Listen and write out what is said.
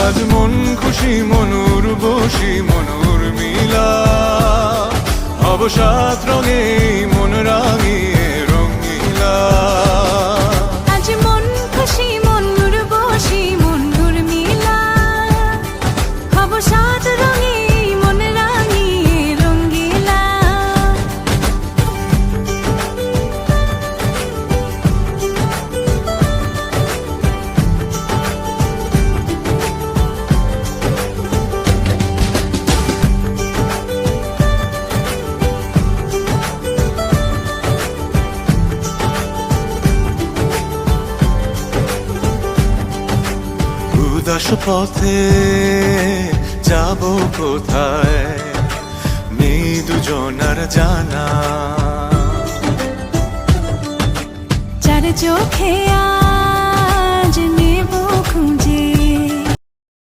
আজ মন খুশি মনুর বসি মনুর মিলা, অবসাদ রঙে মন রাঙিয়ে রঙিলা। আজ মন খুশি মনুর বসি মনুর মিলা, অবসাদ রঙে মন রাঙিয়ে রঙিলা। উদাস পথে যাব কোথায় নেই দুজনার জানা। চার চোখে